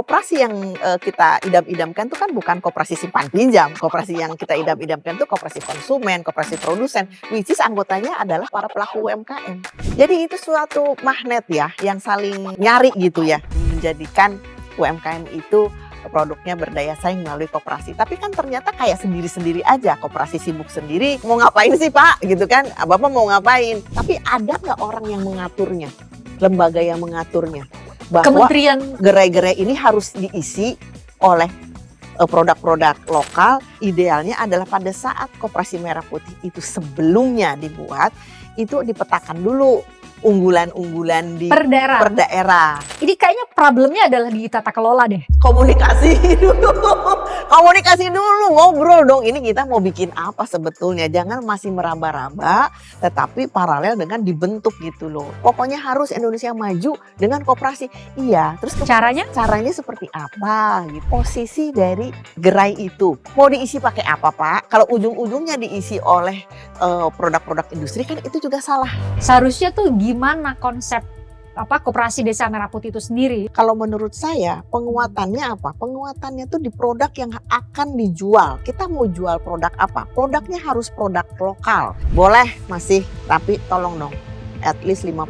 koperasi yang kita idam-idamkan itu kan bukan koperasi simpan pinjam. Koperasi yang kita idam-idamkan itu koperasi konsumen, koperasi produsen, which is anggotanya adalah para pelaku UMKM. Jadi itu suatu magnet ya yang saling nyari gitu ya, menjadikan UMKM itu produknya berdaya saing melalui koperasi. Tapi kan ternyata kayak sendiri-sendiri aja, koperasi sibuk sendiri. Mau ngapain sih Pak? Gitu kan, Bapak mau ngapain? Tapi ada nggak orang yang mengaturnya? Lembaga yang mengaturnya? Bahwa Kementerian gerai-gerai ini harus diisi oleh produk-produk lokal. Idealnya adalah pada saat Koperasi Merah Putih itu sebelumnya dibuat, itu dipetakan dulu unggulan-unggulan di per daerah. per daerah. Ini kayaknya problemnya adalah di tata kelola deh. Komunikasi dulu, ngobrol dong. Ini kita mau bikin apa sebetulnya? Jangan masih meraba-raba, tetapi paralel dengan dibentuk gitu loh. Pokoknya harus Indonesia maju dengan koperasi. Iya, terus Caranya? Caranya seperti apa? Gitu. Posisi dari gerai itu mau diisi pakai apa Pak? Kalau ujung-ujungnya diisi oleh produk-produk industri kan itu juga salah. Seharusnya tuh gimana konsep Koperasi Desa Merah Putih itu sendiri? Kalau menurut saya penguatannya apa? Penguatannya tuh di produk yang akan dijual. Kita mau jual produk apa? Produknya harus produk lokal. Boleh masih, tapi tolong dong at least 50%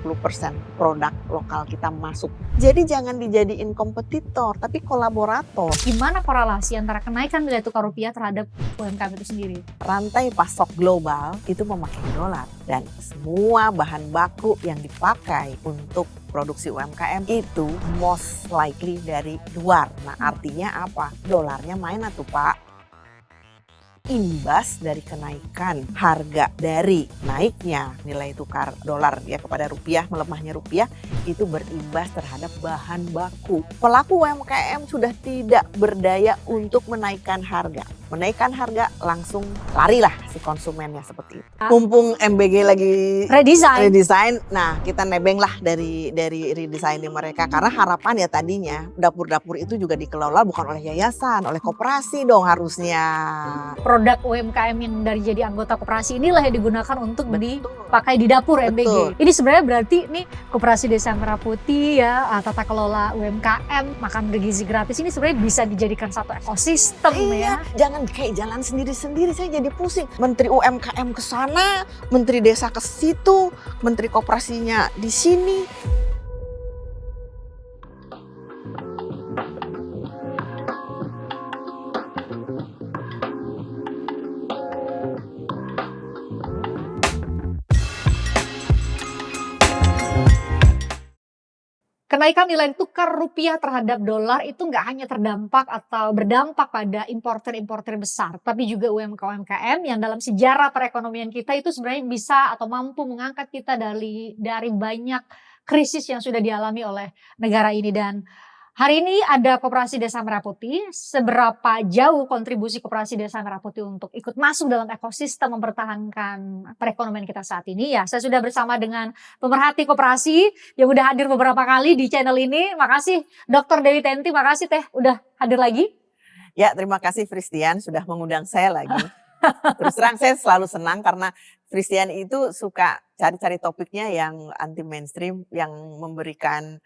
produk lokal kita masuk. Jadi jangan dijadiin kompetitor, tapi kolaborator. Gimana korelasi antara kenaikan nilai tukar rupiah terhadap UMKM itu sendiri? Rantai pasok global itu memakai dolar dan semua bahan baku yang dipakai untuk produksi UMKM itu most likely dari luar. Nah artinya apa? Dolarnya main atuh Pak. Imbas dari kenaikan harga dari naiknya nilai tukar dolar ya kepada rupiah, melemahnya rupiah itu berimbas terhadap bahan baku. Pelaku UMKM sudah tidak berdaya untuk menaikkan harga. Menaikkan harga langsung larilah si konsumennya seperti itu. Mumpung MBG lagi redesign, nah kita nebeng lah dari redesign mereka karena harapan ya tadinya dapur-dapur itu juga dikelola bukan oleh yayasan, oleh koperasi dong harusnya. Produk UMKM yang dari jadi anggota koperasi inilah yang digunakan untuk dipakai di dapur MBG. Ini sebenarnya berarti nih Koperasi Desa Merah Putih ya, tata kelola UMKM, makan bergizi gratis ini sebenarnya bisa dijadikan satu ekosistem ya. Jangan kayak jalan sendiri-sendiri, saya jadi pusing. Menteri UMKM ke sana, Menteri Desa ke situ, Menteri Koperasinya di sini. Kenaikan nilai tukar rupiah terhadap dolar itu nggak hanya terdampak atau berdampak pada importer-importer besar, tapi juga UMKM yang dalam sejarah perekonomian kita itu sebenarnya bisa atau mampu mengangkat kita dari banyak krisis yang sudah dialami oleh negara ini. Dan hari ini ada Koperasi Desa Merah Putih. Seberapa jauh kontribusi Koperasi Desa Merah Putih untuk ikut masuk dalam ekosistem mempertahankan perekonomian kita saat ini? Ya, saya sudah bersama dengan pemerhati koperasi yang udah hadir beberapa kali di channel ini. Makasih Dr. Dewi Tenti, makasih Teh udah hadir lagi. Ya, terima kasih Fristian sudah mengundang saya lagi. Terus terang saya selalu senang karena Fristian itu suka cari-cari topiknya yang anti mainstream, yang memberikan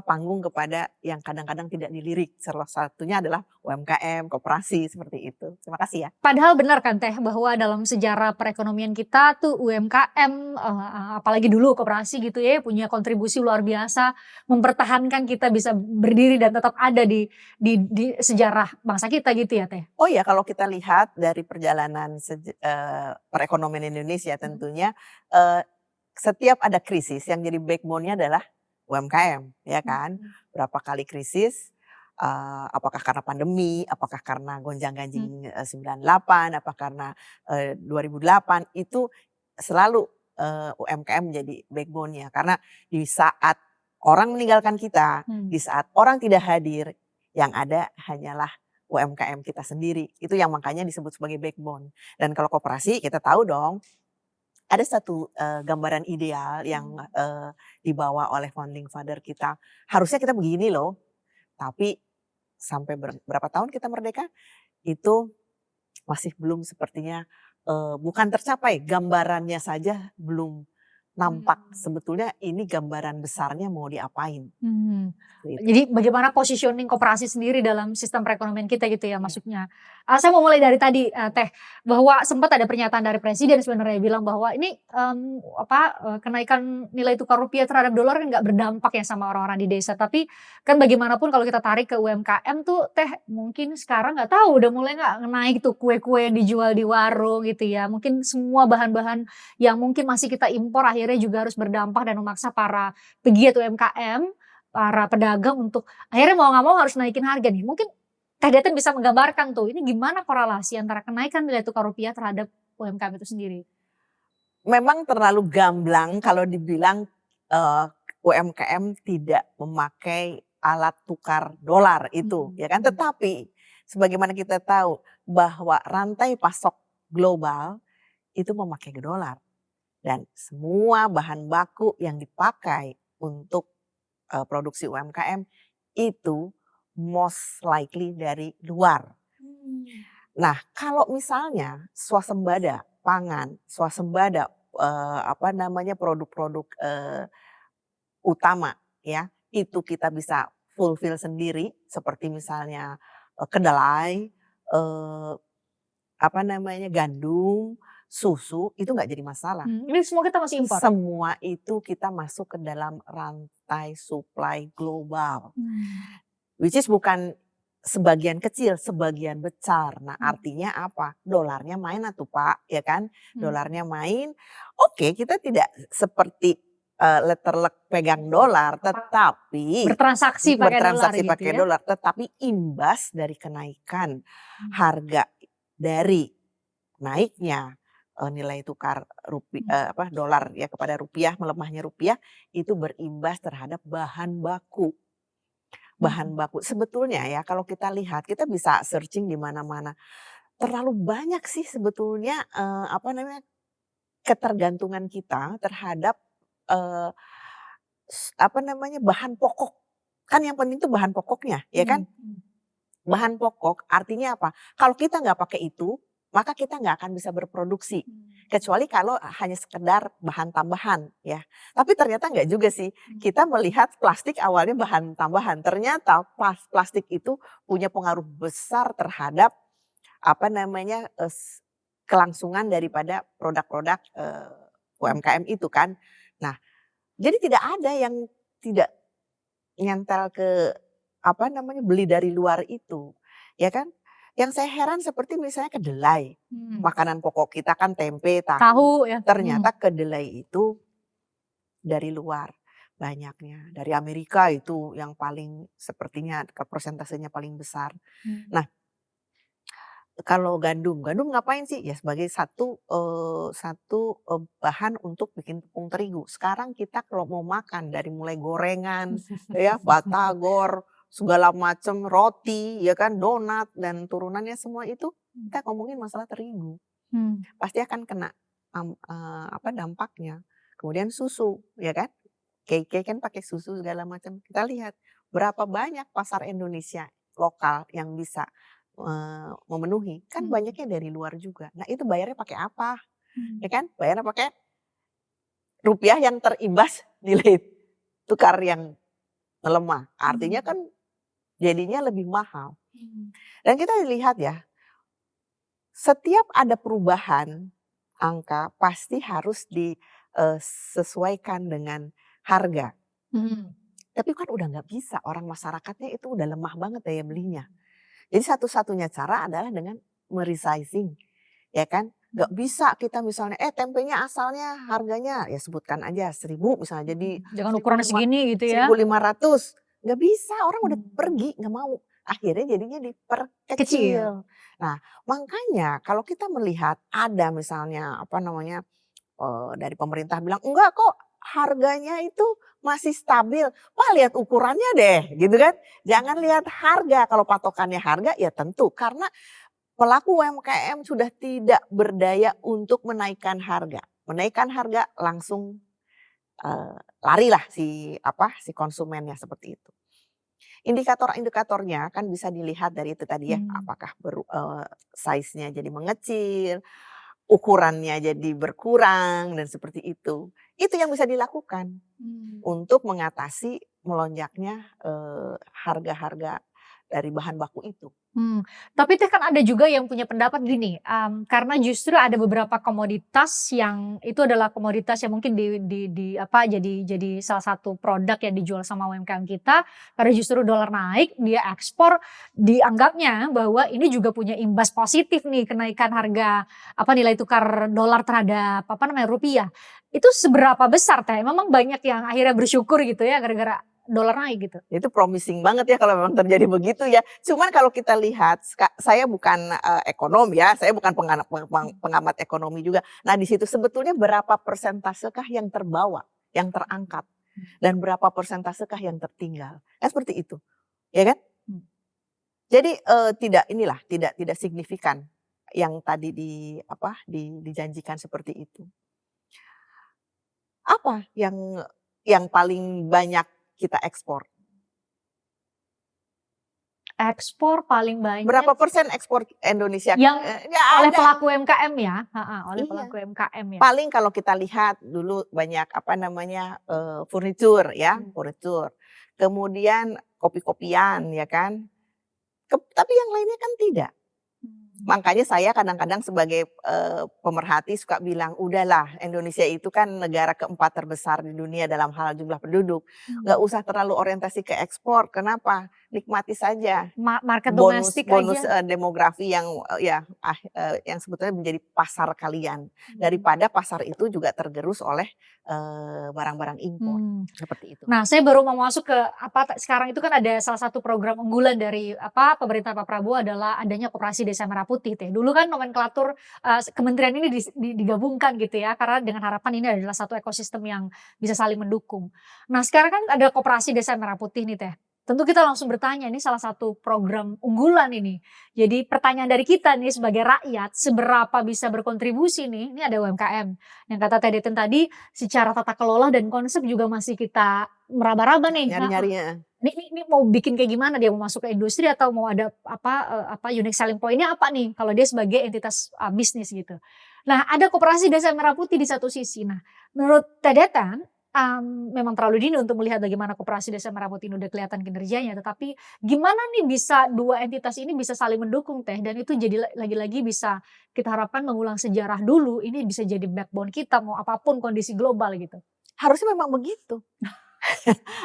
panggung kepada yang kadang-kadang tidak dilirik. Salah satunya adalah UMKM, koperasi seperti itu. Terima kasih ya. Padahal benar kan Teh bahwa dalam sejarah perekonomian kita tuh UMKM apalagi dulu koperasi gitu ya punya kontribusi luar biasa mempertahankan kita bisa berdiri dan tetap ada di sejarah bangsa kita gitu ya Teh. Oh ya, kalau kita lihat dari perjalanan perekonomian Indonesia tentunya setiap ada krisis yang jadi backbone-nya adalah UMKM, ya kan? Berapa kali krisis, apakah karena pandemi, apakah karena gonjang-ganjing 98, apa karena 2008, itu selalu UMKM menjadi backbone-nya. Karena di saat orang meninggalkan kita, di saat orang tidak hadir, yang ada hanyalah UMKM kita sendiri. Itu yang makanya disebut sebagai backbone. Dan kalau koperasi kita tahu dong, ada satu gambaran ideal yang dibawa oleh founding father kita. Harusnya kita begini loh, tapi sampai berapa tahun kita merdeka, itu masih belum sepertinya bukan tercapai, gambarannya saja belum nampak sebetulnya ini gambaran besarnya mau diapain. Gitu. Jadi bagaimana positioning koperasi sendiri dalam sistem perekonomian kita gitu ya Iya. maksudnya. Saya mau mulai dari tadi, Teh, bahwa sempat ada pernyataan dari presiden sebenarnya bilang bahwa ini, kenaikan nilai tukar rupiah terhadap dolar kan nggak berdampak ya sama orang-orang di desa. Tapi kan bagaimanapun kalau kita tarik ke UMKM tuh Teh mungkin sekarang nggak tahu udah mulai nggak naik tuh kue-kue yang dijual di warung gitu ya. Mungkin semua bahan-bahan yang mungkin masih kita impor akhirnya juga harus berdampak dan memaksa para pegiat UMKM, para pedagang untuk akhirnya mau nggak mau harus naikin harga nih. Mungkin Teh Deten bisa menggambarkan tuh, ini gimana korelasi antara kenaikan nilai tukar rupiah terhadap UMKM itu sendiri? Memang terlalu gamblang kalau dibilang UMKM tidak memakai alat tukar dolar itu, ya kan. Tetapi sebagaimana kita tahu bahwa rantai pasok global itu memakai dolar dan semua bahan baku yang dipakai untuk produksi UMKM itu most likely dari luar. Nah, kalau misalnya swasembada pangan, swasembada produk-produk utama ya, itu kita bisa fulfill sendiri seperti misalnya kedelai, gandum, susu itu nggak jadi masalah. Ini semua kita masih impor? Semua itu kita masuk ke dalam rantai supply global. Which is bukan sebagian kecil, sebagian besar. Nah, artinya apa? Dolarnya main atuh Pak, ya kan? Dolarnya main. Oke, kita tidak seperti letterlek pegang dolar, tetapi Bertransaksi pakai dolar gitu pakai ya? dolar, tetapi imbas dari kenaikan harga dari naiknya nilai tukar dolar ya kepada rupiah, melemahnya rupiah itu berimbas terhadap bahan baku. Bahan baku sebetulnya ya kalau kita lihat, kita bisa searching di mana-mana. Terlalu banyak sih sebetulnya ketergantungan kita terhadap bahan pokok. Kan yang penting itu bahan pokoknya, ya kan? Bahan pokok artinya apa? Kalau kita nggak pakai itu, maka kita nggak akan bisa berproduksi. Kecuali kalau hanya sekedar bahan tambahan ya. Tapi ternyata nggak juga sih. Kita melihat plastik awalnya bahan tambahan. Ternyata plastik itu punya pengaruh besar terhadap kelangsungan daripada produk-produk UMKM itu kan. Nah, jadi tidak ada yang tidak nyentel ke beli dari luar itu, ya kan? Yang saya heran seperti misalnya kedelai, makanan pokok kita kan tempe, tahu. Tahu ya? Ternyata kedelai itu dari luar banyaknya, dari Amerika itu yang paling sepertinya persentasenya paling besar. Nah, kalau gandum ngapain sih? Ya sebagai satu bahan untuk bikin tepung terigu. Sekarang kita kalau mau makan dari mulai gorengan, ya batagor, segala macam roti, ya kan donat dan turunannya semua itu kita ngomongin masalah terigu. Pasti akan kena dampaknya. Kemudian susu, ya kan? Cake kan pakai susu segala macam. Kita lihat berapa banyak pasar Indonesia lokal yang bisa memenuhi, kan banyaknya dari luar juga. Nah itu bayarnya pakai apa? Ya kan? Bayarnya pakai rupiah yang terimbas nilai tukar yang melemah. Artinya kan jadinya lebih mahal. Dan kita lihat ya, setiap ada perubahan angka pasti harus disesuaikan dengan harga. Tapi kan udah nggak bisa, orang masyarakatnya itu udah lemah banget daya belinya. Jadi satu-satunya cara adalah dengan meresizing, ya kan? Gak bisa kita misalnya, tempenya asalnya harganya ya sebutkan aja 1.000 misalnya jadi Jangan ukuran segini gitu ya? 1.500, gak bisa orang udah pergi gak mau. Akhirnya jadinya diperkecil. Nah makanya kalau kita melihat ada misalnya dari pemerintah bilang enggak kok harganya itu masih stabil. Wah lihat ukurannya deh gitu kan. Jangan lihat harga, kalau patokannya harga ya tentu. Karena pelaku UMKM sudah tidak berdaya untuk menaikkan harga. Menaikkan harga langsung larilah si konsumennya seperti itu. Indikator-indikatornya kan bisa dilihat dari itu tadi ya. Apakah size-nya jadi mengecil, ukurannya jadi berkurang dan seperti itu. Itu yang bisa dilakukan Hmm. untuk mengatasi melonjaknya harga-harga dari bahan baku itu. Hmm, tapi Teh kan ada juga yang punya pendapat gini, karena justru ada beberapa komoditas yang itu adalah komoditas yang mungkin jadi salah satu produk yang dijual sama UMKM kita, karena justru dolar naik, dia ekspor, dianggapnya bahwa ini juga punya imbas positif nih kenaikan harga, nilai tukar dolar terhadap, rupiah. Itu seberapa besar Teh? Memang banyak yang akhirnya bersyukur gitu ya gara-gara dolar naik gitu? Itu promising banget ya kalau memang terjadi begitu ya. Cuman kalau kita lihat, saya bukan ekonom ya, saya bukan pengamat ekonomi juga. Nah di situ sebetulnya berapa persentasenya yang terbawa, yang terangkat, dan berapa persentasenya yang tertinggal? Kan seperti itu, ya kan? Hmm. Jadi tidak signifikan yang tadi dijanjikan seperti itu. Apa yang paling banyak kita ekspor? Ekspor paling banyak Berapa persen ekspor Indonesia? yang Nggak oleh ada. pelaku UMKM ya? Heeh, oleh Iya. pelaku UMKM ya? Paling kalau kita lihat dulu banyak furnitur ya, Hmm. furnitur. Kemudian kopi-kopian ya kan. Tapi yang lainnya kan tidak. Hmm. Makanya saya kadang-kadang sebagai pemerhati suka bilang, udahlah Indonesia itu kan negara keempat terbesar di dunia dalam hal jumlah penduduk. Nggak Hmm. usah terlalu orientasi ke ekspor. Kenapa? Nikmati saja Market bonus domestik bonus aja. demografi yang yang sebetulnya menjadi pasar kalian. Hmm. Daripada pasar itu juga tergerus oleh barang-barang impor. Hmm. Seperti itu. Nah, saya baru mau masuk ke sekarang itu kan ada salah satu program unggulan dari pemerintah Pak Prabowo adalah adanya Koperasi Desa Merah Putih Teh. Dulu kan nomenklatur kementerian ini digabungkan gitu ya, karena dengan harapan ini adalah satu ekosistem yang bisa saling mendukung. Nah, sekarang kan ada Koperasi Desa Merah Putih nih Teh. Tentu kita langsung bertanya, ini salah satu program unggulan ini. Jadi pertanyaan dari kita nih sebagai rakyat, seberapa bisa berkontribusi nih, ini ada UMKM. Yang kata Teh Deten tadi, secara tata kelola dan konsep juga masih kita meraba-raba nih. Nyari-nyarinya. Ini mau bikin kayak gimana dia mau masuk ke industri atau mau ada unique selling point-nya apa nih kalau dia sebagai entitas bisnis gitu. Nah, ada Koperasi Desa Merah Putih di satu sisi. Nah, menurut Teh Deten, memang terlalu dini untuk melihat bagaimana Koperasi Desa Merah Putih ini udah kelihatan kinerjanya, tetapi gimana nih bisa dua entitas ini bisa saling mendukung Teh, dan itu jadi lagi-lagi bisa kita harapkan mengulang sejarah dulu, ini bisa jadi backbone kita mau apapun kondisi global gitu. Harusnya memang begitu.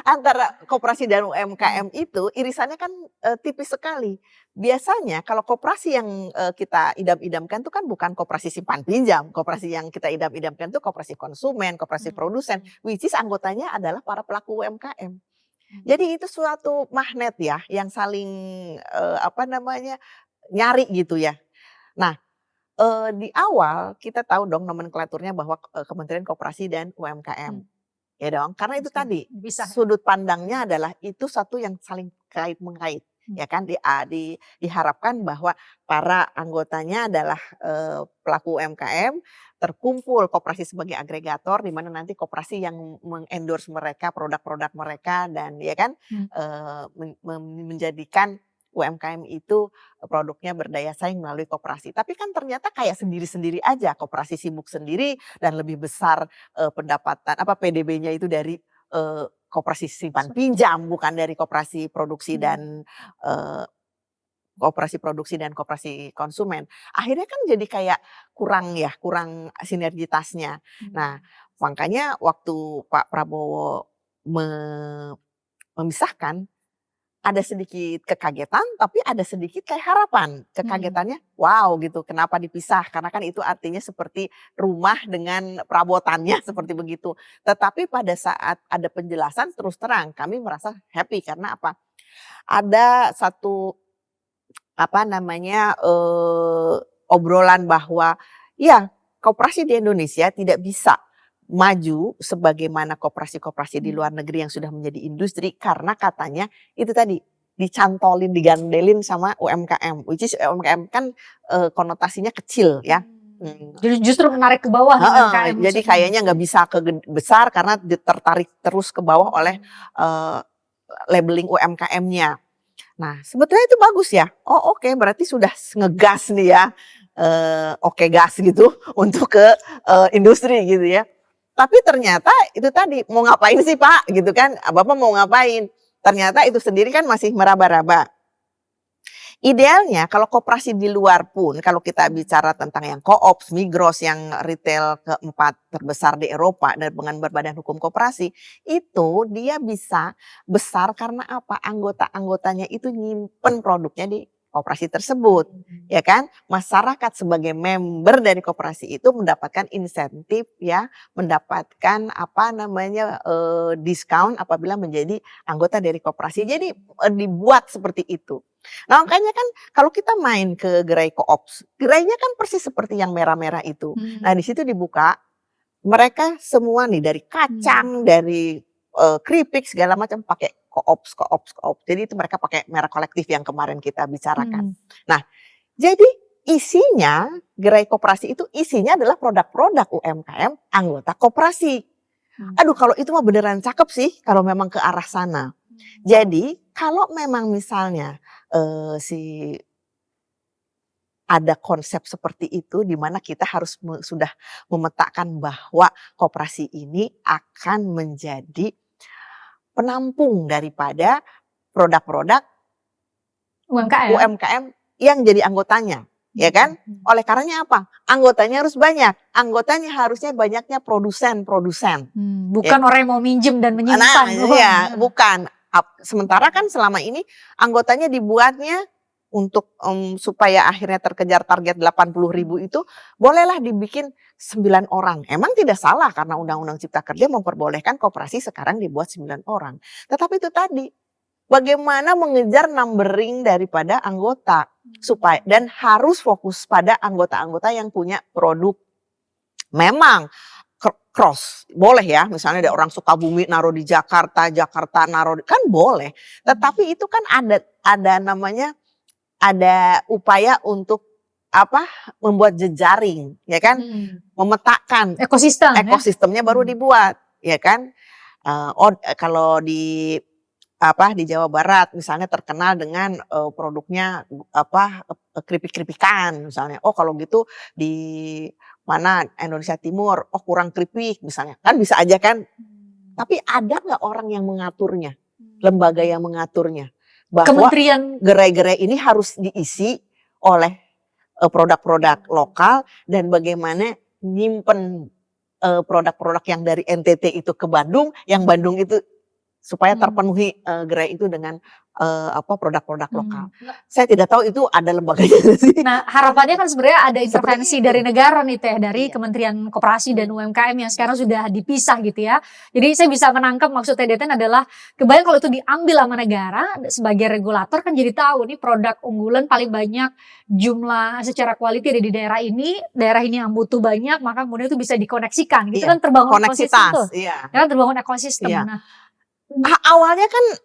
Antara koperasi dan UMKM itu irisannya kan tipis sekali. Biasanya kalau koperasi yang kita idam-idamkan itu kan bukan koperasi simpan pinjam. Koperasi yang kita idam-idamkan itu koperasi konsumen, koperasi produsen, which is anggotanya adalah para pelaku UMKM. Jadi itu suatu magnet ya yang saling nyari gitu ya. Nah, di awal kita tahu dong nomenklaturnya bahwa Kementerian Koperasi dan UMKM. Ya dong, karena itu tadi Bisa. sudut pandangnya adalah itu satu yang saling kait-mengkait, ya kan? Diharapkan bahwa para anggotanya adalah pelaku UMKM, terkumpul koperasi sebagai agregator di mana nanti koperasi yang mengendorse mereka, produk-produk mereka dan ya kan menjadikan UMKM itu produknya berdaya saing melalui koperasi. Tapi kan ternyata kayak sendiri-sendiri aja, koperasi sibuk sendiri dan lebih besar pendapatan PDB-nya itu dari koperasi simpan pinjam bukan dari koperasi produksi dan koperasi konsumen. Akhirnya kan jadi kayak kurang sinergitasnya. Nah, makanya waktu Pak Prabowo memisahkan ada sedikit kekagetan, tapi ada sedikit kayak harapan. Kekagetannya, wow gitu, kenapa dipisah? Karena kan itu artinya seperti rumah dengan perabotannya seperti begitu. Tetapi pada saat ada penjelasan terus terang kami merasa happy karena apa? Ada satu obrolan bahwa ya koperasi di Indonesia tidak bisa maju sebagaimana koperasi-koperasi di luar negeri yang sudah menjadi industri karena katanya itu tadi dicantolin, digandelin sama UMKM, which is UMKM kan konotasinya kecil ya. Jadi justru menarik ke bawah UMKM. Jadi kayaknya nggak bisa besar karena tertarik terus ke bawah oleh labeling UMKM-nya. Nah sebetulnya itu bagus ya. Oh oke, berarti sudah ngegas nih ya. Oke gas gitu untuk ke industri gitu ya. Tapi ternyata itu tadi, mau ngapain sih Pak gitu kan, Bapak mau ngapain? Ternyata itu sendiri kan masih meraba-raba. Idealnya kalau koperasi di luar pun, kalau kita bicara tentang yang Koop, Migros yang retail keempat terbesar di Eropa dan dengan berbadan hukum koperasi, itu dia bisa besar karena apa? Anggota-anggotanya itu nyimpen produknya di koperasi tersebut, ya kan? Masyarakat sebagai member dari koperasi itu mendapatkan insentif ya, mendapatkan apa namanya, diskon apabila menjadi anggota dari koperasi. Jadi, dibuat seperti itu. Nah, makanya kan kalau kita main ke gerai Koops, gerainya kan persis seperti yang merah-merah itu. Nah, di situ dibuka, mereka semua nih dari kacang, dari, keripik segala macam pakai Koops Koops Koops. Jadi itu mereka pakai merek kolektif yang kemarin kita bicarakan. Nah, jadi isinya gerai koperasi itu isinya adalah produk-produk UMKM anggota koperasi. Aduh kalau itu mah beneran cakep sih kalau memang ke arah sana. Jadi kalau memang misalnya, si ada konsep seperti itu di mana kita harus sudah memetakan bahwa koperasi ini akan menjadi penampung daripada produk-produk UMKM. UMKM yang jadi anggotanya, ya kan? Oleh karenanya apa? Anggotanya harus banyak, anggotanya harusnya banyaknya produsen-produsen. Bukan orang yang mau minjem dan menyimpan. Iya, bukan. Sementara kan selama ini anggotanya dibuatnya untuk supaya akhirnya terkejar target 80.000 itu, bolehlah dibikin 9 orang. Emang tidak salah karena Undang-Undang Cipta Kerja memperbolehkan koperasi sekarang dibuat 9 orang. Tetapi itu tadi, bagaimana mengejar numbering daripada anggota supaya dan harus fokus pada anggota-anggota yang punya produk. Memang cross boleh ya, misalnya ada orang Sukabumi naruh di Jakarta, Jakarta naruh kan boleh. Tetapi itu kan ada namanya ada upaya untuk apa? Membuat jejaring, ya kan? Memetakan ekosistemnya baru dibuat, ya kan? Kalau di di Jawa Barat misalnya terkenal dengan produknya keripik-keripikan misalnya. Oh kalau gitu di mana Indonesia Timur, oh kurang keripik misalnya. Kan bisa aja kan. Tapi ada nggak orang yang mengaturnya? Lembaga yang mengaturnya? Bahwa gerai-gerai ini harus diisi oleh produk-produk lokal dan bagaimana nyimpen produk-produk yang dari NTT itu ke Bandung, yang Bandung itu supaya terpenuhi gerai itu dengan produk-produk lokal. Saya tidak tahu itu ada lembaganya sih. Nah harapannya kan sebenarnya ada intervensi dari negara nih Teh, dari Kementerian Koperasi dan UMKM yang sekarang sudah dipisah gitu ya. Jadi saya bisa menangkap maksud Teh Deten adalah kebayang kalau itu diambil sama negara sebagai regulator kan jadi tahu nih produk unggulan paling banyak jumlah secara quality ada di daerah ini yang butuh banyak maka kemudian itu bisa dikoneksikan gitu kan terbangun ekosistem tuh. Ya kan terbangun ekosistem. Nah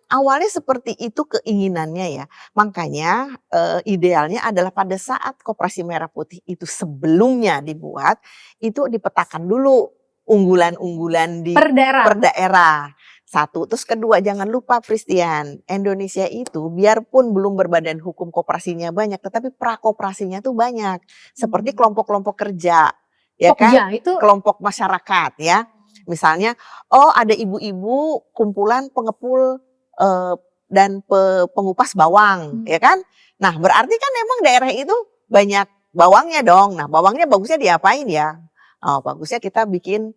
Awalnya seperti itu keinginannya ya. Makanya idealnya adalah pada saat Koperasi Merah Putih itu sebelumnya dibuat, itu dipetakan dulu unggulan-unggulan per daerah. Satu, terus kedua jangan lupa Christian, Indonesia itu biarpun belum berbadan hukum koperasinya banyak, tetapi prakoperasinya tuh banyak. Seperti kelompok-kelompok kerja, ya kan? Kelompok masyarakat ya. Misalnya, ada ibu-ibu kumpulan pengepul dan pengupas bawang, ya kan? Nah, berarti kan emang daerah itu banyak bawangnya dong. Nah, bawangnya bagusnya diapain ya? Bagusnya kita bikin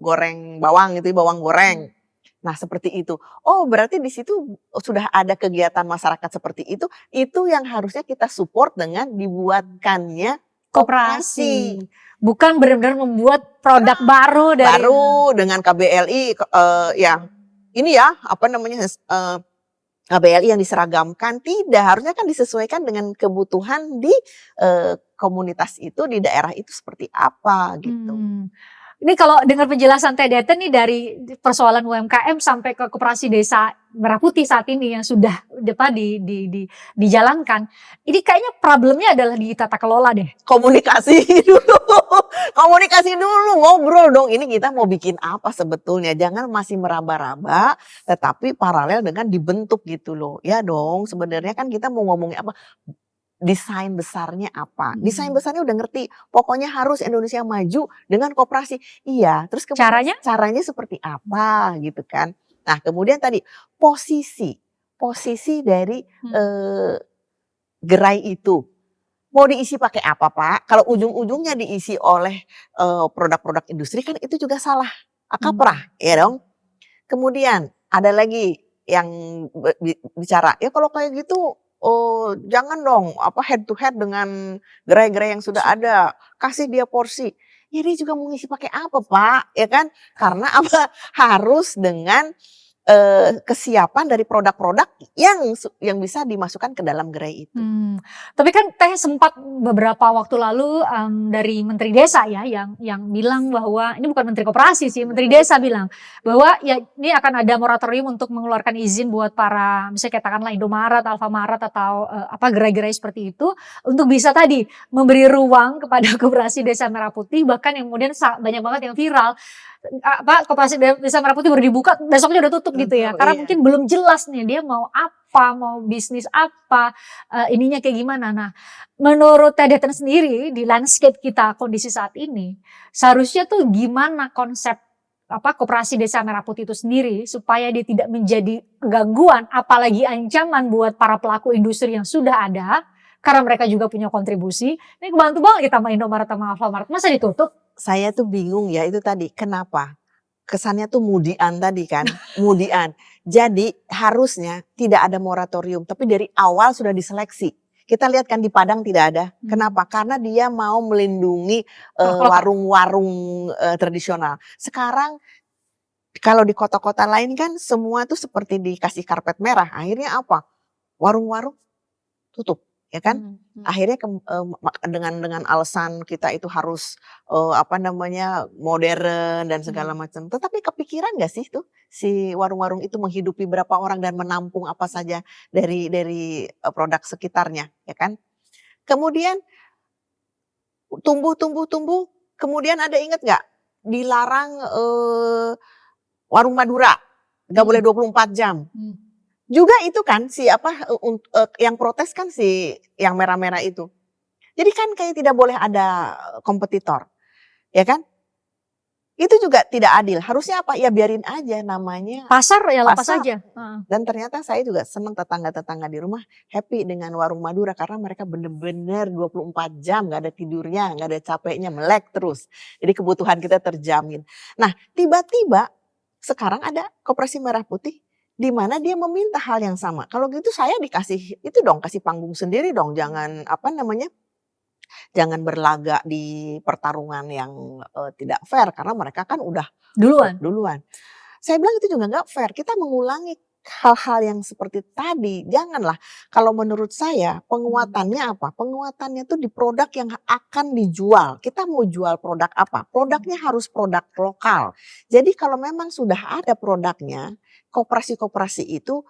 goreng bawang itu, bawang goreng. Nah, seperti itu. Oh, berarti di situ sudah ada kegiatan masyarakat seperti itu yang harusnya kita support dengan dibuatkannya koperasi. Bukan benar-benar membuat produk baru dengan KBLI KBLI yang diseragamkan, tidak, harusnya kan disesuaikan dengan kebutuhan di komunitas itu, di daerah itu seperti apa gitu. Ini kalau dengar penjelasan Teh Deten nih dari persoalan UMKM sampai ke Koperasi Desa Merah Putih saat ini yang sudah dijalankan, ini kayaknya problemnya adalah di tata kelola deh. Komunikasi dulu, ngobrol dong. Ini kita mau bikin apa sebetulnya? Jangan masih meraba-raba, tetapi paralel dengan dibentuk gitu loh. Ya dong, sebenarnya kan kita mau ngomongin apa? desain besarnya apa. Desain Hmm. besarnya udah ngerti, pokoknya harus Indonesia maju dengan koperasi. Iya, terus kemudian Caranya? caranya seperti apa gitu kan. Nah kemudian tadi posisi dari Hmm. gerai itu. Mau diisi pakai apa Pak? Kalau ujung-ujungnya diisi oleh produk-produk industri kan itu juga salah kaprah, Hmm. ya dong. Kemudian ada lagi yang bicara, ya kalau kayak gitu jangan dong apa head to head dengan gerai-gerai yang sudah ada, kasih dia porsi. Ya dia juga mau ngisi pakai apa Pak, ya kan? Karena apa? Harus dengan kesiapan dari produk-produk yang bisa dimasukkan ke dalam gerai itu. Tapi kan Teh sempat beberapa waktu lalu, dari Menteri Desa ya yang bilang bahwa ini bukan Menteri Koperasi sih, Menteri Desa bilang bahwa ya ini akan ada moratorium untuk mengeluarkan izin buat para misalnya katakanlah Indomaret, Alfamaret atau, apa gerai-gerai seperti itu untuk bisa tadi memberi ruang kepada Koperasi Desa Merah Putih bahkan yang kemudian banyak banget yang viral, apa Koperasi Desa Merah Putih baru dibuka besoknya udah tutup gitu ya karena Iya. mungkin belum jelas nih dia mau apa, mau bisnis apa. Ininya kayak gimana. Nah, menurut Teh Deten sendiri di landscape kita kondisi saat ini, seharusnya tuh gimana konsep apa Koperasi Desa Merah Putih itu sendiri supaya dia tidak menjadi gangguan apalagi ancaman buat para pelaku industri yang sudah ada, karena mereka juga punya kontribusi. Ini kebantu banget kita sama Indomaret sama Alfamart, masa ditutup? Saya tuh bingung ya itu tadi, kenapa? Kesannya tuh mudian tadi kan, mudian. Jadi harusnya tidak ada moratorium, tapi dari awal sudah diseleksi. Kita lihat kan di Padang tidak ada. Kenapa? Karena dia mau melindungi Lokal. warung-warung tradisional. Sekarang kalau di kota-kota lain kan semua tuh seperti dikasih karpet merah. Akhirnya apa? Warung-warung tutup, ya kan? Mhm, mhm, Akhirnya dengan alasan kita itu harus apa namanya modern dan segala mhm. macam. Tetapi kepikiran nggak sih tuh si warung-warung itu menghidupi berapa orang dan menampung apa saja dari produk sekitarnya, ya kan? Kemudian tumbuh, kemudian ada ingat nggak dilarang warung Madura, nggak boleh Mhm, 24 jam. mhm. Juga itu kan si apa, yang protes kan si yang merah-merah itu. Jadi kan kayak tidak boleh ada kompetitor, ya kan? Itu juga tidak adil, harusnya apa, ya biarin aja namanya Pasar ya lepas pasar. aja, heeh. Dan ternyata saya juga senang tetangga-tetangga di rumah happy dengan warung Madura karena mereka bener-bener 24 jam nggak ada tidurnya, nggak ada capeknya, melek terus. Jadi kebutuhan kita terjamin. Nah tiba-tiba sekarang ada Koperasi Merah Putih di mana dia meminta hal yang sama. Kalau gitu saya dikasih itu dong, kasih panggung sendiri dong, jangan apa namanya, jangan berlaga di pertarungan yang tidak fair karena mereka kan udah Duluan? duluan. Saya bilang itu juga nggak fair, kita mengulangi hal-hal yang seperti tadi, janganlah. Kalau menurut saya Mhm, penguatannya apa? Penguatannya tuh di produk yang akan dijual. Kita mau jual produk apa? mhm. Produknya harus produk lokal. Jadi kalau memang sudah ada produknya, koperasi-koperasi itu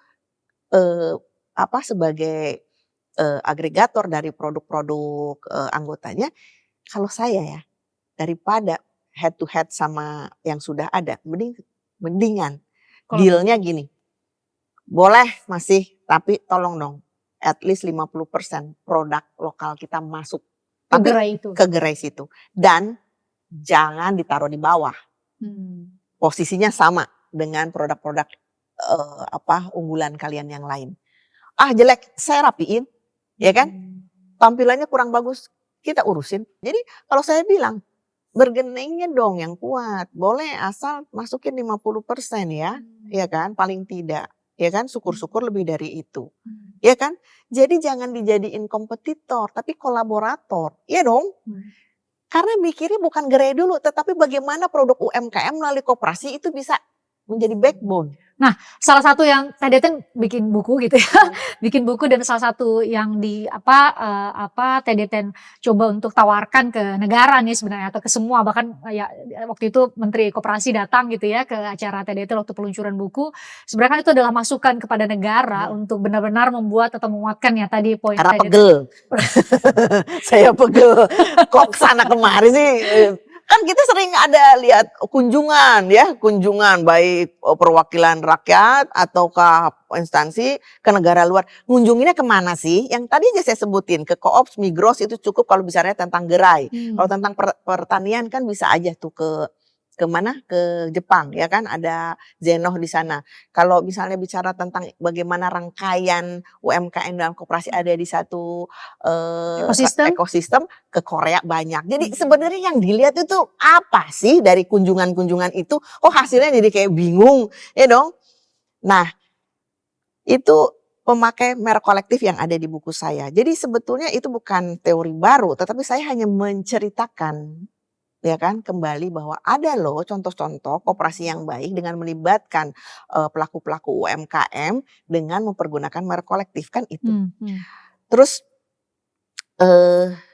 eh, apa sebagai agregator dari produk-produk anggotanya, kalau saya ya daripada head to head sama yang sudah ada, mendingan Kalau deal-nya gini, boleh masih tapi tolong dong at least 50% produk lokal kita masuk. ke Tapi gerai itu? ke gerai situ dan jangan ditaruh di bawah. Mmm. Posisinya sama dengan produk-produk apa unggulan kalian yang lain. Ah jelek, saya rapiin, ya kan? Mhm. Tampilannya kurang bagus, kita urusin. Jadi kalau saya bilang bergeningnya dong yang kuat, boleh asal masukin 50% ya, Mmm, ya kan, paling tidak, ya kan, mhm, syukur-syukur lebih dari itu, mhm, ya kan. Jadi jangan dijadiin kompetitor, tapi kolaborator, ya dong. mhm. Karena mikirnya bukan gerai dulu, tetapi bagaimana produk UMKM melalui koperasi itu bisa menjadi backbone. Nah, salah satu yang Teh Deten bikin buku gitu ya, Mhm. bikin buku dan salah satu yang di apa, Teh Deten coba untuk tawarkan ke negara nih sebenarnya atau ke semua bahkan, ya waktu itu Menteri Koperasi datang gitu ya ke acara Teh Deten waktu peluncuran buku. Sebenarnya kan itu adalah masukan kepada negara Mhm. untuk benar-benar membuat atau menguatkan ya tadi poin Karena Teh Deten. pegel, saya pegel, kok kesana kemari sih, Kan kita sering ada lihat kunjungan ya, kunjungan baik perwakilan rakyat ataukah instansi ke negara luar. Ngunjunginnya kemana sih? Yang tadi aja saya sebutin, ke Koops, Migros itu cukup kalau bicaranya tentang gerai. Kalau tentang pertanian kan bisa aja tuh ke mana? Ke Jepang ya kan, ada Zenoh di sana. Kalau misalnya bicara tentang bagaimana rangkaian UMKM dan koperasi ada di satu Ekosistem. ekosistem, ke Korea banyak. Jadi sebenarnya yang dilihat itu apa sih dari kunjungan-kunjungan itu? Oh hasilnya jadi kayak bingung, ya dong. Nah itu pemakai merek kolektif yang ada di buku saya. Jadi sebetulnya itu bukan teori baru, tetapi saya hanya menceritakan ya kan kembali bahwa ada loh contoh-contoh koperasi yang baik dengan melibatkan pelaku-pelaku UMKM dengan mempergunakan merek kolektif kan itu. Terus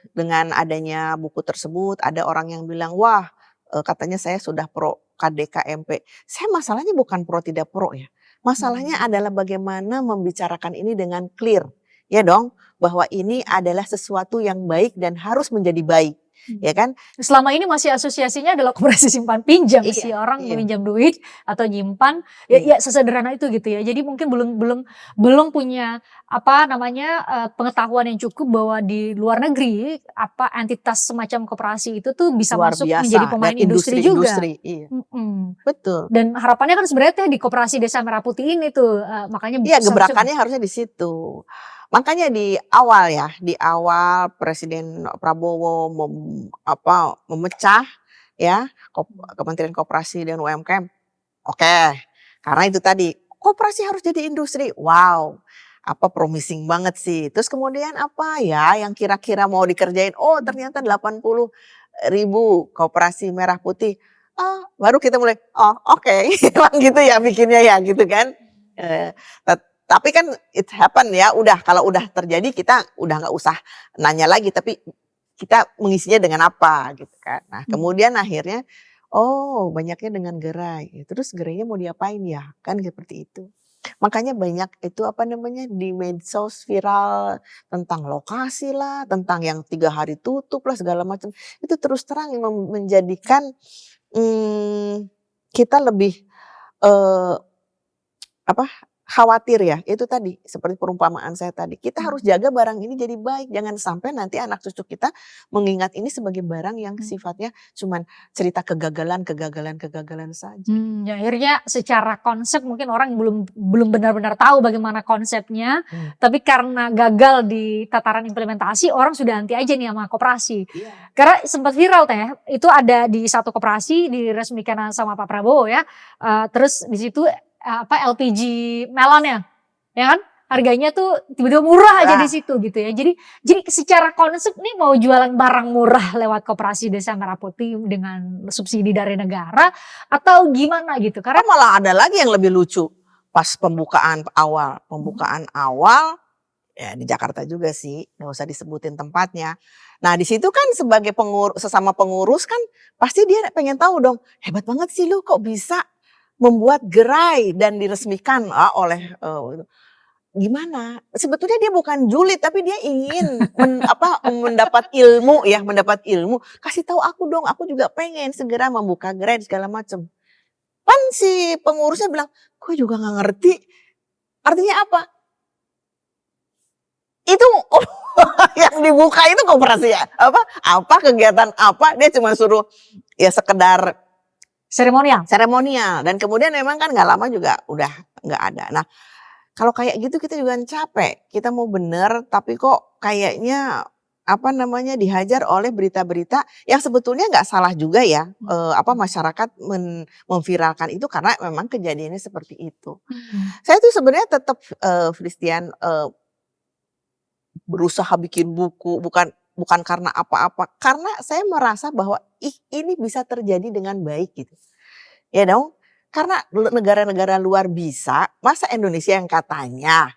dengan adanya buku tersebut ada orang yang bilang wah katanya saya sudah pro KDKMP. Saya masalahnya bukan pro tidak pro ya. Masalahnya adalah bagaimana membicarakan ini dengan clear. Ya dong, bahwa ini adalah sesuatu yang baik dan harus menjadi baik. Ya kan? Selama ini masih asosiasinya adalah koperasi simpan pinjam sih, orang meminjam duit atau nyimpan ya sesederhana itu gitu ya. Jadi mungkin belum punya apa namanya pengetahuan yang cukup bahwa di luar negeri apa entitas semacam koperasi itu tuh bisa luar masuk biasa, menjadi pemain dan industri juga. Iya. Betul. Dan harapannya kan sebenarnya di koperasi Desa Merah Putih ini tuh makanya iya gebrakannya harusnya di situ. Makanya di awal Presiden Prabowo memecah ya Kementerian Koperasi dan UMKM. Oke, karena itu tadi koperasi harus jadi industri. Wow, apa promising banget sih. Terus kemudian apa ya yang kira-kira mau dikerjain? Oh ternyata 80.000 koperasi merah putih. Baru kita mulai. Oh oke, emang gitu ya bikinnya ya gitu kan. Tapi kan it happen ya, udah kalau udah terjadi kita udah nggak usah nanya lagi, tapi kita mengisinya dengan apa gitu kan. Nah kemudian akhirnya oh banyaknya dengan gerai, terus gerainya mau diapain ya kan seperti itu. Makanya banyak itu apa namanya di medsos viral tentang lokasi lah, tentang yang 3 hari tutup lah segala macam. Itu terus terang menjadikan kita lebih khawatir ya, itu tadi seperti perumpamaan saya tadi. Kita harus jaga barang ini jadi baik, jangan sampai nanti anak cucu kita mengingat ini sebagai barang yang sifatnya cuman cerita kegagalan saja. Ya akhirnya secara konsep mungkin orang belum benar-benar tahu bagaimana konsepnya, tapi karena gagal di tataran implementasi orang sudah anti aja nih sama koperasi. Karena sempat viral teh, itu ada di satu koperasi diresmikan sama Pak Prabowo ya, terus di situ LPG melonnya, ya kan? Harganya tuh tiba-tiba murah aja di situ gitu ya. Jadi secara konsep nih mau jualan barang murah lewat koperasi Desa Merah Putih dengan subsidi dari negara atau gimana gitu? Karena malah ada lagi yang lebih lucu pas pembukaan awal ya di Jakarta juga sih, nggak usah disebutin tempatnya. Nah di situ kan sebagai sesama pengurus kan pasti dia pengen tahu dong, hebat banget sih lu kok bisa membuat gerai dan diresmikan oleh gimana? Sebetulnya dia bukan julid tapi dia ingin mendapat ilmu ya, Kasih tahu aku dong, aku juga pengen segera membuka gerai segala macam. Kan si pengurusnya bilang, gue juga nggak ngerti. Artinya apa? Itu yang dibuka itu koperasi ya? Apa kegiatan apa? Dia cuma suruh ya sekedar seremonial dan kemudian memang kan nggak lama juga udah nggak ada. Nah kalau kayak gitu kita juga capek, kita mau bener tapi kok kayaknya dihajar oleh berita-berita yang sebetulnya nggak salah juga ya, masyarakat memviralkan itu karena memang kejadiannya seperti itu. Saya tuh sebenarnya tetap Christian berusaha bikin buku bukan karena apa-apa, karena saya merasa bahwa ini bisa terjadi dengan baik gitu. Ya dong, karena negara-negara luar bisa, masa Indonesia yang katanya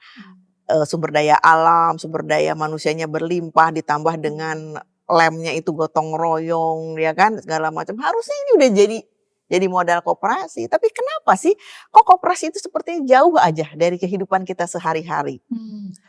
sumber daya alam, sumber daya manusianya berlimpah ditambah dengan lemnya itu gotong royong ya kan segala macam. Harusnya ini udah jadi modal koperasi. Tapi kenapa sih kok koperasi itu sepertinya jauh aja dari kehidupan kita sehari-hari?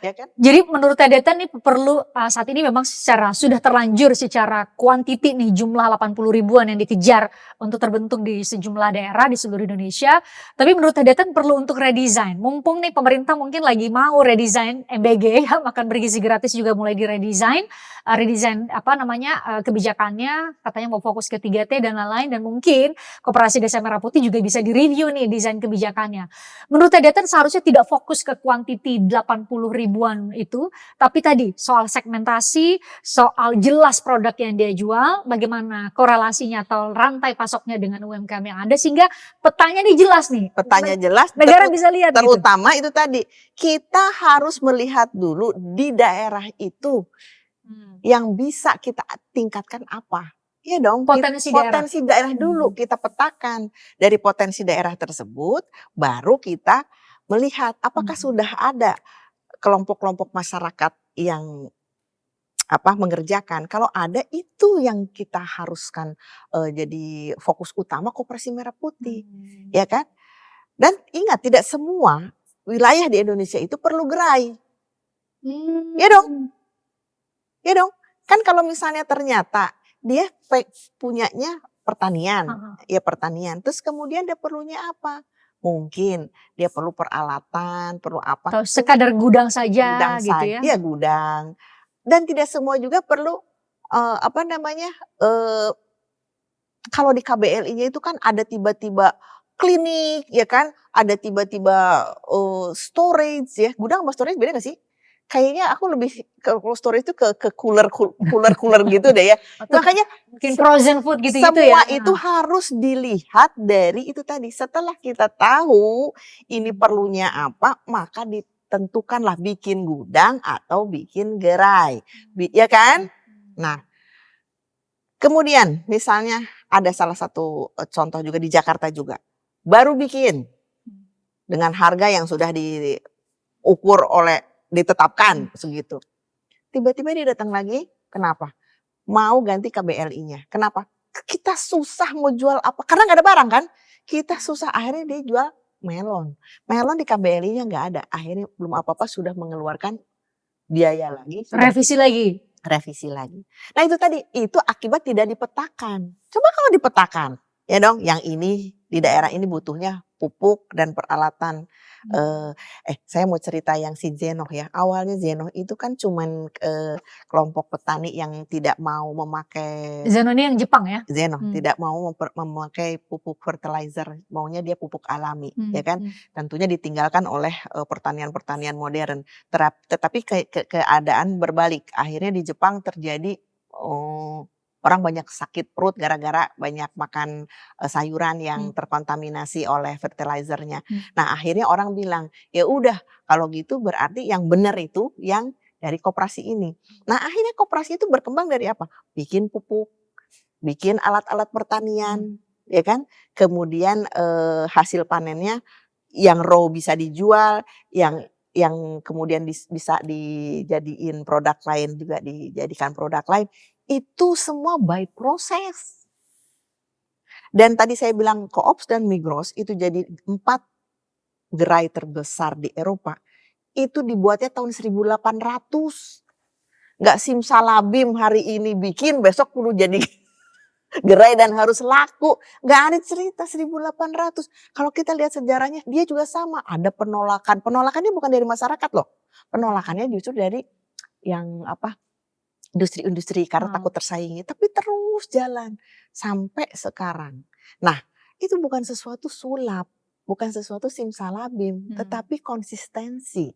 ya kan? Jadi menurut Teh nih perlu saat ini memang sudah terlanjur secara kuantiti nih jumlah 80 ribuan yang dikejar untuk terbentuk di sejumlah daerah di seluruh Indonesia. Tapi menurut Teh perlu untuk redesign. Mumpung nih pemerintah mungkin lagi mau redesign MBG ya, makan bergizi gratis juga mulai diredesign. Redesign apa namanya kebijakannya, katanya mau fokus ke 3T dan lain-lain, dan mungkin Koperasi Desa Merah Putih juga bisa direview nih desain kebijakannya. Menurut Teh seharusnya tidak fokus ke kuantiti 80 ribuan itu, tapi tadi soal segmentasi, soal jelas produk yang dia jual, bagaimana korelasinya atau rantai pasoknya dengan UMKM yang ada, sehingga petanya nih jelas nih. Petanya jelas, Negara bisa lihat gitu. terutama itu tadi, kita harus melihat dulu di daerah itu yang bisa kita tingkatkan apa. Iya dong, Potensi daerah dulu kita petakan. Dari potensi daerah tersebut, baru kita melihat apakah sudah ada kelompok-kelompok masyarakat yang mengerjakan. Kalau ada, itu yang kita haruskan jadi fokus utama Koperasi Merah Putih, ya kan? Dan ingat, tidak semua wilayah di Indonesia itu perlu gerai. Ya dong, ya dong. Kan kalau misalnya ternyata dia punyanya pertanian, ya pertanian. Terus kemudian dia perlunya apa? Mungkin dia perlu peralatan, perlu apa? Atau sekadar gudang saja Gudang gitu ya? Iya, gudang. Dan tidak semua juga perlu kalau di KBLI-nya itu kan ada tiba-tiba klinik, ya kan? Ada tiba-tiba storage ya. Gudang sama storage beda gak sih? Kayaknya aku lebih kalau storage itu ke cooler gitu deh ya. Makanya mungkin frozen food gitu ya. Semua itu harus dilihat dari itu tadi. Setelah kita tahu ini perlunya apa, maka ditentukanlah bikin gudang atau bikin gerai. Ya kan? Nah, kemudian misalnya ada salah satu contoh juga di Jakarta juga. Baru bikin dengan harga yang sudah diukur ditetapkan segitu. Tiba-tiba dia datang lagi, kenapa? Mau ganti KBLI-nya. Kenapa? Kita susah mau jual apa, karena gak ada barang kan. Kita susah, akhirnya dia jual melon. Melon di KBLI-nya gak ada. Akhirnya belum apa-apa sudah mengeluarkan biaya lagi. Revisi lagi. Nah itu tadi, itu akibat tidak dipetakan. Coba kalau dipetakan, ya dong, yang ini di daerah ini butuhnya pupuk dan peralatan. Saya mau cerita yang si Zenoh ya. Awalnya Zenoh itu kan cuman kelompok petani yang tidak mau memakai. Zenoh ini yang Jepang ya? Zenoh tidak mau memakai pupuk fertilizer, maunya dia pupuk alami, ya kan? Tentunya ditinggalkan oleh pertanian modern. Tetapi keadaan berbalik. Akhirnya di Jepang terjadi orang banyak sakit perut gara-gara banyak makan sayuran yang terkontaminasi oleh fertilizernya. Nah akhirnya orang bilang, ya udah kalau gitu berarti yang benar itu yang dari koperasi ini. Nah akhirnya koperasi itu berkembang dari apa? Bikin pupuk, bikin alat-alat pertanian, ya kan? Kemudian hasil panennya yang raw bisa dijual, yang kemudian bisa dijadiin produk lain juga dijadikan produk lain. Itu semua by proses. Dan tadi saya bilang Koops dan Migros itu jadi 4 gerai terbesar di Eropa. Itu dibuatnya tahun 1800. Gak simsalabim hari ini bikin, besok perlu jadi gerai dan harus laku. Gak ada cerita 1800. Kalau kita lihat sejarahnya, dia juga sama. Ada penolakan. Penolakannya bukan dari masyarakat loh. Penolakannya justru dari yang industri-industri karena takut tersaingi, tapi terus jalan sampai sekarang. Nah, itu bukan sesuatu sulap, bukan sesuatu simsalabim, tetapi konsistensi.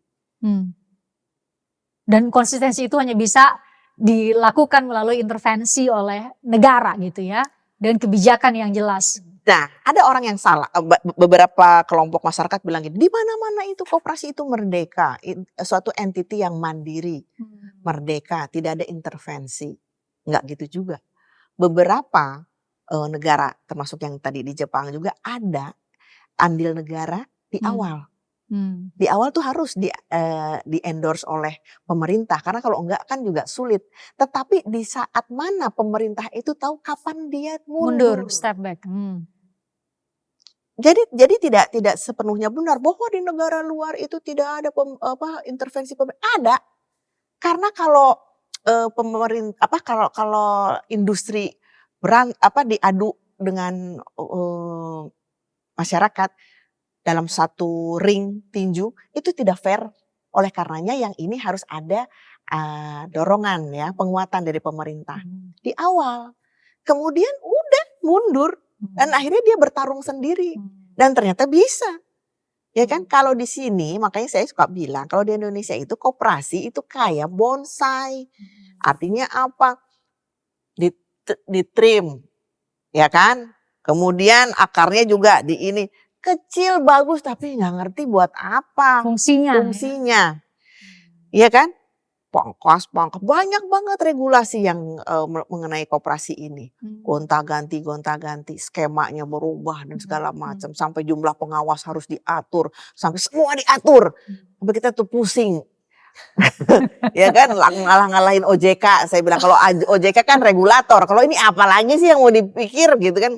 Dan konsistensi itu hanya bisa dilakukan melalui intervensi oleh negara gitu ya, dan kebijakan yang jelas. Nah, ada orang yang salah, beberapa kelompok masyarakat bilang gini, di mana-mana itu koperasi itu merdeka, suatu entiti yang mandiri, merdeka, tidak ada intervensi. Enggak gitu juga. Beberapa negara, termasuk yang tadi di Jepang juga ada andil negara di awal. Di awal tuh harus di endorse oleh pemerintah, karena kalau enggak kan juga sulit. Tetapi di saat mana pemerintah itu tahu kapan dia mundur. Step back. Jadi tidak sepenuhnya benar bahwa di negara luar itu tidak ada intervensi pemerintah. Ada. Karena kalau kalau industri diadu dengan masyarakat dalam satu ring tinju itu tidak fair. Oleh karenanya yang ini harus ada dorongan ya, penguatan dari pemerintah di awal. Kemudian udah mundur dan akhirnya dia bertarung sendiri dan ternyata bisa. Ya kan, kalau di sini makanya saya suka bilang kalau di Indonesia itu koperasi itu kayak bonsai. Artinya apa? Ditrim, ya kan? Kemudian akarnya juga di ini kecil bagus tapi nggak ngerti buat apa fungsinya. Iya kan? Pangkas, banyak banget regulasi yang mengenai koperasi ini. Gonta-ganti, skemanya berubah dan segala macam. Sampai jumlah pengawas harus diatur, sampai semua diatur. Sampai kita tuh pusing. Ya kan, ngalah-ngalahin OJK. Saya bilang kalau OJK kan regulator, kalau ini apa lagi sih yang mau dipikir gitu kan.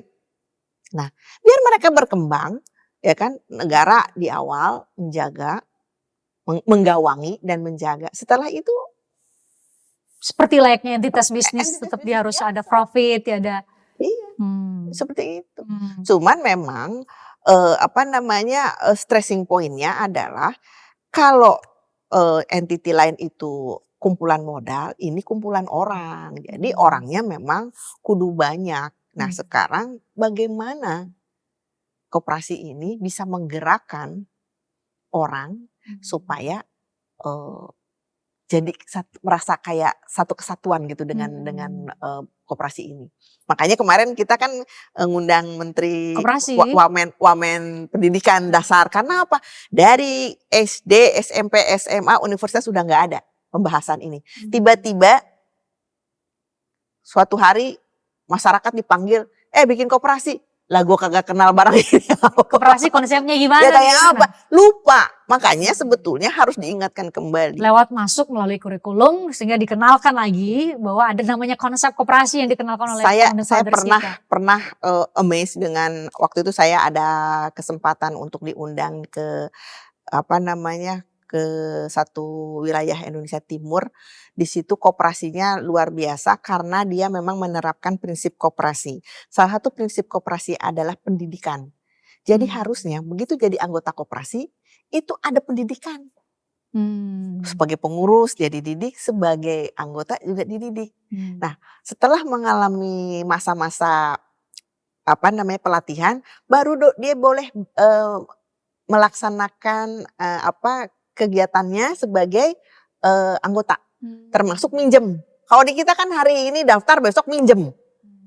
Nah, biar mereka berkembang, ya kan, negara di awal menjaga, menggawangi dan menjaga. Setelah itu seperti layaknya entitas bisnis tetap dia harus ada profit, ya ada. Iya, seperti itu. Cuman memang stressing pointnya adalah kalau entity lain itu kumpulan modal, ini kumpulan orang. Jadi orangnya memang kudu banyak. Nah, sekarang bagaimana koperasi ini bisa menggerakkan orang supaya jadi merasa kayak satu kesatuan gitu dengan koperasi ini. Makanya kemarin kita kan ngundang Menteri Wamen Pendidikan Dasar. Karena apa? Dari SD, SMP, SMA, universitas sudah nggak ada pembahasan ini. Tiba-tiba suatu hari masyarakat dipanggil, bikin koperasi. Lah gue kagak kenal barang ini. Koperasi konsepnya gimana? Ya kayak apa? Lupa. Makanya sebetulnya harus diingatkan kembali. Lewat masuk melalui kurikulum sehingga dikenalkan lagi bahwa ada namanya konsep koperasi yang dikenalkan oleh saya pernah amazed dengan waktu itu saya ada kesempatan untuk diundang ke ke satu wilayah Indonesia Timur. Di situ koperasinya luar biasa karena dia memang menerapkan prinsip koperasi. Salah satu prinsip koperasi adalah pendidikan. Jadi harusnya begitu jadi anggota koperasi itu ada pendidikan. Sebagai pengurus dia dididik, sebagai anggota juga dididik. Nah, setelah mengalami masa-masa pelatihan, baru dia boleh melaksanakan kegiatannya sebagai anggota, termasuk minjem. Kalau di kita kan hari ini daftar besok minjem,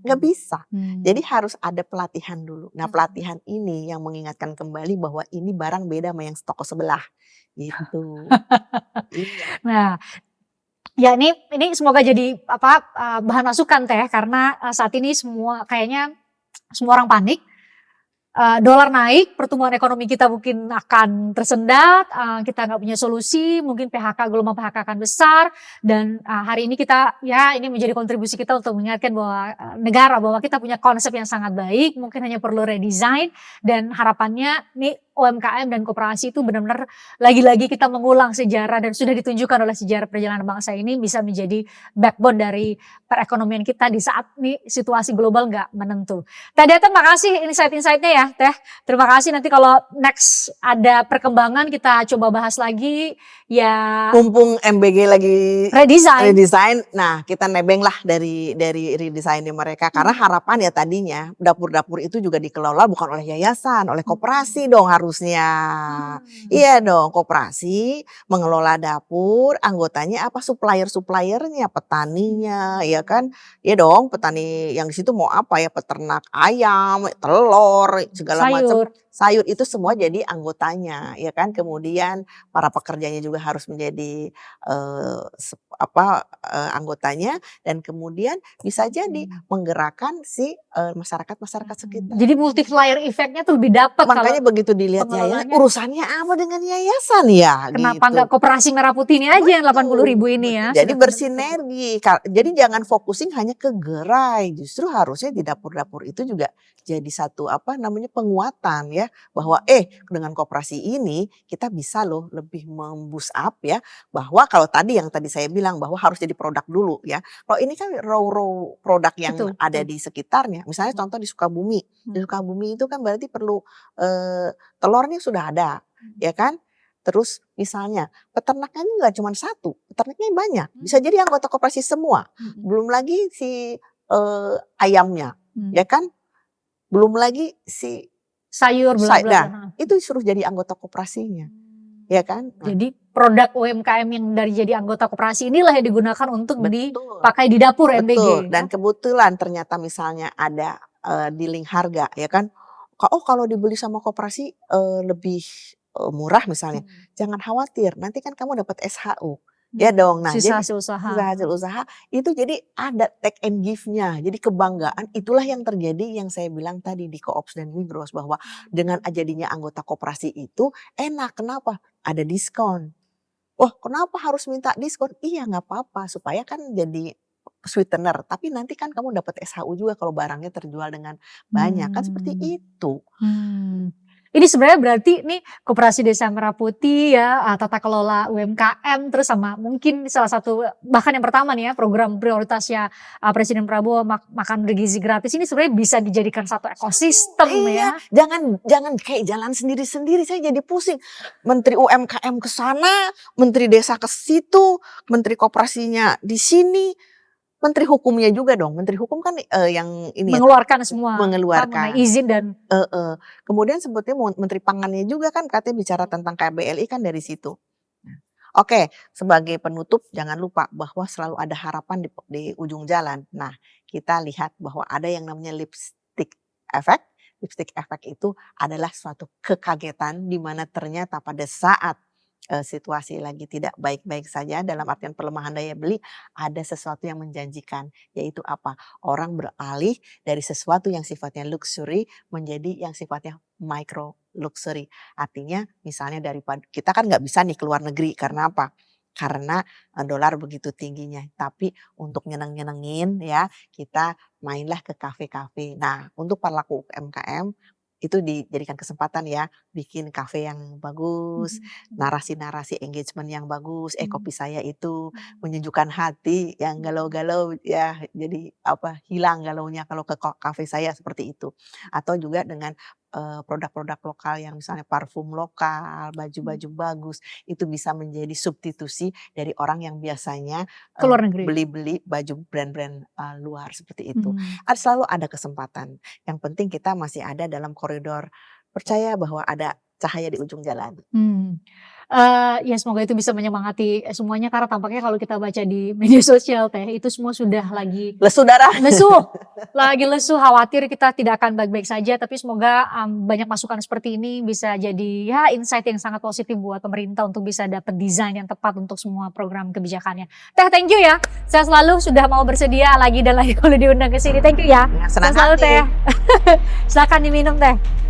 nggak bisa. Jadi harus ada pelatihan dulu. Nah, pelatihan ini yang mengingatkan kembali bahwa ini barang beda sama yang toko sebelah, gitu. Nah, ya ini semoga jadi bahan masukan Teh, karena saat ini kayaknya semua orang panik. Dolar naik, pertumbuhan ekonomi kita mungkin akan tersendat, kita nggak punya solusi, mungkin gelombang PHK akan besar, dan hari ini ini menjadi kontribusi kita untuk mengingatkan bahwa negara bahwa kita punya konsep yang sangat baik, mungkin hanya perlu redesign, dan harapannya nih UMKM dan koperasi itu benar-benar lagi-lagi kita mengulang sejarah dan sudah ditunjukkan oleh sejarah perjalanan bangsa ini bisa menjadi backbone dari perekonomian kita di saat nih situasi global nggak menentu. Teh Deten, makasih insight-insightnya ya Teh. Terima kasih, nanti kalau next ada perkembangan kita coba bahas lagi ya. Mumpung MBG lagi redesign, nah kita nebeng lah dari redesign mereka. Karena harapan ya tadinya dapur-dapur itu juga dikelola bukan oleh yayasan, oleh koperasi dong harusnya. Iya dong, koperasi mengelola dapur, anggotanya supplier-suppliernya, petaninya, ya kan? Iya dong, petani yang di situ mau apa ya, peternak ayam, telur, segala macam. Sayur itu semua jadi anggotanya, ya kan? Kemudian para pekerjanya juga harus menjadi anggotanya, dan kemudian bisa jadi menggerakkan si masyarakat sekitar. Jadi multiplier efeknya tuh lebih dapat. Makanya begitu dilihat lihat yayasan, pengelolanya. urusannya apa dengan yayasan ya Kenapa gitu. nggak koperasi Merah Putih ini aja yang 80.000 ini ya? Jadi sudah bersinergi. Jadi jangan focusing hanya ke gerai. Justru harusnya di dapur-dapur itu juga jadi satu penguatan ya, bahwa dengan koperasi ini kita bisa loh lebih memboost up ya, bahwa kalau tadi yang tadi saya bilang bahwa harus jadi produk dulu ya. Kalau ini kan raw produk yang Betul, ada betul. di sekitarnya. Misalnya contoh di Sukabumi. Di Hmm. Sukabumi itu kan berarti perlu telurnya sudah ada, ya kan? Terus misalnya peternaknya ini nggak cuma satu, peternaknya banyak. Bisa jadi anggota koperasi semua. Belum lagi si ayamnya, ya kan? Belum lagi si Sayur, bla-bla. itu suruh jadi anggota koperasinya, ya kan? Nah, Jadi produk UMKM yang dari jadi anggota koperasi inilah yang digunakan untuk betul, dipakai di dapur MBG. betul. ya. Dan kebetulan ternyata misalnya ada dealing harga, ya kan? Kalau dibeli sama koperasi lebih murah misalnya, jangan khawatir. Nanti kan kamu dapat SHU. Ya dong. Nah, Sisa jadi hasil usaha. sisa hasil usaha itu jadi ada take and give-nya. Jadi kebanggaan itulah yang terjadi yang saya bilang tadi di Koops dan Migros, bahwa dengan jadinya anggota koperasi itu enak. Kenapa? Ada diskon. Wah, kenapa harus minta diskon? Iya, nggak apa-apa supaya kan jadi sweetener. Tapi nanti kan kamu dapat SHU juga kalau barangnya terjual dengan banyak. Kan seperti itu. Ini sebenarnya berarti nih Koperasi Desa Merah Putih ya, tata kelola UMKM, terus sama mungkin salah satu bahkan yang pertama nih ya program prioritasnya Presiden Prabowo makan bergizi gratis ini sebenarnya bisa dijadikan satu ekosistem ya. Iya, jangan kayak jalan sendiri-sendiri. Saya jadi pusing. Menteri UMKM ke sana, Menteri Desa ke situ, Menteri Koperasinya di sini. Menteri Hukumnya juga dong. Menteri Hukum kan yang ini mengeluarkan semua mengeluarkan izin dan kemudian sebetulnya Menteri Pangannya juga kan katanya bicara tentang KBLI kan dari situ. Oke, sebagai penutup jangan lupa bahwa selalu ada harapan di ujung jalan. Nah, kita lihat bahwa ada yang namanya lipstick effect. Lipstick effect itu adalah suatu kekagetan di mana ternyata pada saat situasi lagi tidak baik-baik saja dalam artian pelemahan daya beli, ada sesuatu yang menjanjikan, yaitu apa? Orang beralih dari sesuatu yang sifatnya luxury menjadi yang sifatnya micro luxury. Artinya misalnya daripada kita kan nggak bisa nih keluar negeri karena apa? Karena dolar begitu tingginya. Tapi untuk nyeneng-nyenengin ya kita mainlah ke kafe-kafe. Nah, untuk pelaku UMKM itu dijadikan kesempatan ya, bikin kafe yang bagus, narasi-narasi engagement yang bagus, kopi saya itu menyejukkan hati, yang galau-galau ya jadi hilang galaunya kalau ke kafe saya seperti itu. Atau juga dengan produk-produk lokal yang misalnya parfum lokal, baju-baju bagus, itu bisa menjadi substitusi dari orang yang biasanya ke luar negeri. beli-beli baju brand-brand luar seperti itu. Selalu ada kesempatan. Yang penting kita masih ada dalam koridor percaya bahwa ada cahaya di ujung jalan. Ya semoga itu bisa menyemangati semuanya karena tampaknya kalau kita baca di media sosial Teh itu semua sudah lagi lesu darah. Lagi lesu, khawatir kita tidak akan baik-baik saja, tapi semoga banyak masukan seperti ini bisa jadi ya insight yang sangat positif buat pemerintah untuk bisa dapat desain yang tepat untuk semua program kebijakannya. Teh, thank you ya. Saya selalu sudah mau bersedia lagi dan lagi kalau diundang ke sini. Thank you ya. Senang selalu hati. Teh. Silakan diminum Teh.